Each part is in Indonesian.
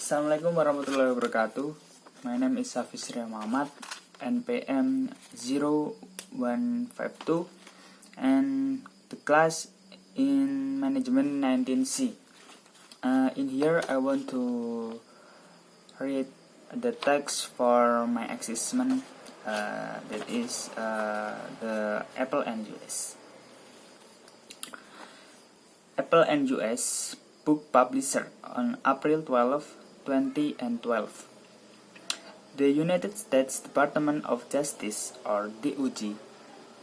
Assalamualaikum warahmatullahi wabarakatuh. My name is Safisria Muhammad, NPM 0152, and the class in Management 19C. In here, I want to read the text for my assessment, that is the Apple and US. Apple and US book publisher on April 12, 2012. The United States Department of Justice, or DOJ,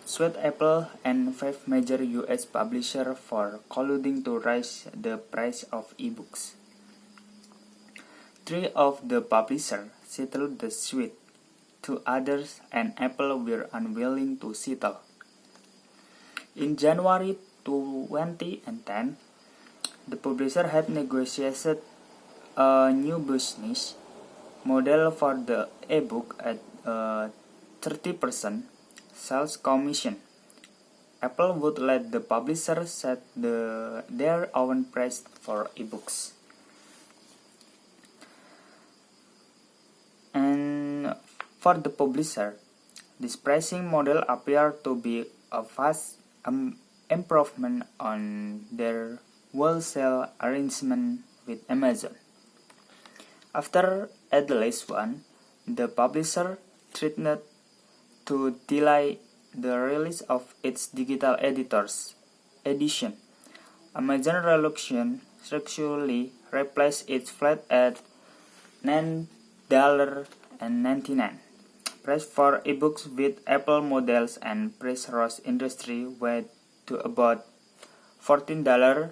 sued Apple and 5 major US publishers for colluding to raise the price of ebooks. 3 of the publishers settled the suit. 2 others and Apple were unwilling to settle. In January 2010, the publisher had negotiated a new business model for the ebook at a 30% sales commission. Apple would let the publisher set their own price for ebooks. And for the publisher, this pricing model appeared to be a vast improvement on their wholesale arrangement with Amazon. After at least one, the publisher threatened to delay the release of its digital edition. Amazon reluctantly replaced its flat at $9.99 price for ebooks with Apple models, and price rose industry-wide to about $14.99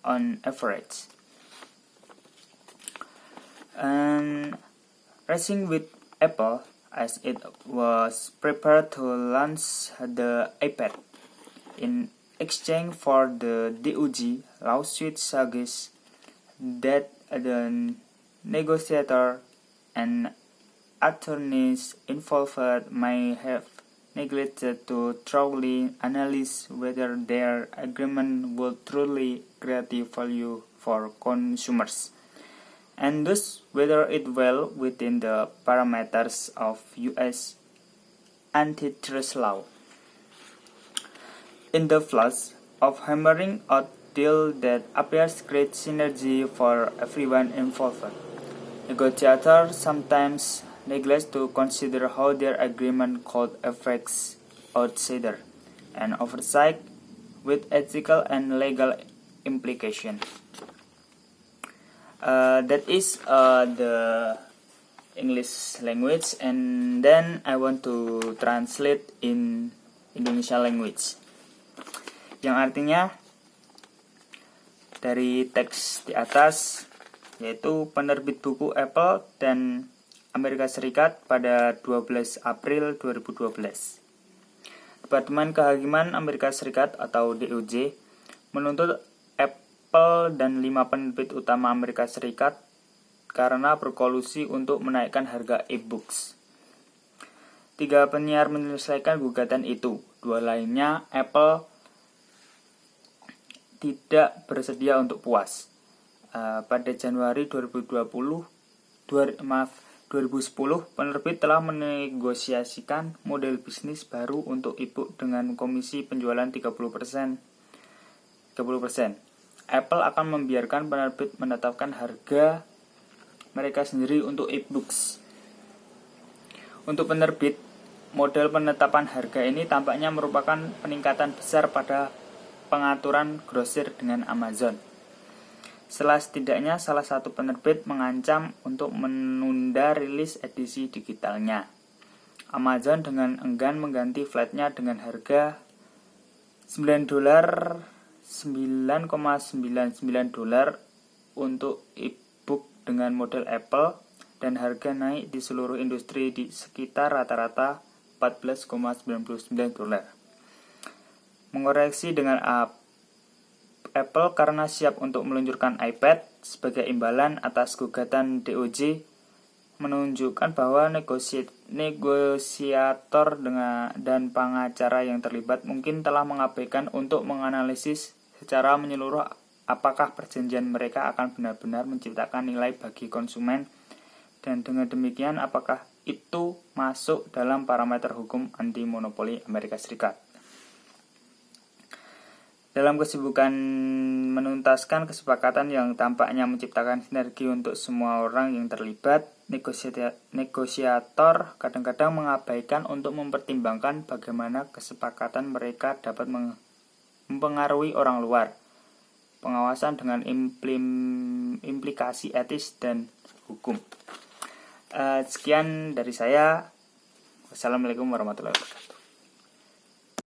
on average. And racing with Apple as it was prepared to launch the iPad. In exchange for the DOJ lawsuit suggests that the negotiator and attorneys involved may have neglected to thoroughly analyze whether their agreement would truly create value for consumers, and thus whether it well within the parameters of U.S. antitrust law. In the flash of hammering out deal that appears great synergy for everyone involved, negotiators sometimes neglect to consider how their agreement could affect outsiders, and oversight with ethical and legal implications. That is the English language, and then I want to translate in Indonesia language, yang artinya dari teks di atas, yaitu penerbit buku Apple dan Amerika Serikat pada 12 April 2012. Departemen Kehakiman Amerika Serikat atau DOJ menuntut Apple dan 5 penerbit utama Amerika Serikat karena berkolusi untuk menaikkan harga e-books. 3 penyiar menyelesaikan gugatan itu. 2 lainnya, Apple tidak bersedia untuk puas. Pada Januari 2010, penerbit telah menegosiasikan model bisnis baru untuk e-book dengan komisi penjualan 30%. Apple akan membiarkan penerbit menetapkan harga mereka sendiri untuk e-books. Untuk penerbit, model penetapan harga ini tampaknya merupakan peningkatan besar pada pengaturan grosir dengan Amazon. Setelah setidaknya salah satu penerbit mengancam untuk menunda rilis edisi digitalnya. Amazon dengan enggan mengganti flatnya dengan harga $9.99 untuk e-book dengan model Apple, dan harga naik di seluruh industri di sekitar rata-rata $14.99. Mengoreksi dengan Apple karena siap untuk meluncurkan iPad sebagai imbalan atas gugatan DOJ menunjukkan bahwa negosiator dan pengacara yang terlibat mungkin telah mengabaikan untuk menganalisis secara menyeluruh apakah perjanjian mereka akan benar-benar menciptakan nilai bagi konsumen, dan dengan demikian apakah itu masuk dalam parameter hukum anti monopoli Amerika Serikat. Dalam kesibukan menuntaskan kesepakatan yang tampaknya menciptakan sinergi untuk semua orang yang terlibat, negosiator kadang-kadang mengabaikan untuk mempertimbangkan bagaimana kesepakatan mereka dapat mempengaruhi orang luar, pengawasan dengan implikasi etis dan hukum. Sekian dari saya. Wassalamualaikum warahmatullahi wabarakatuh.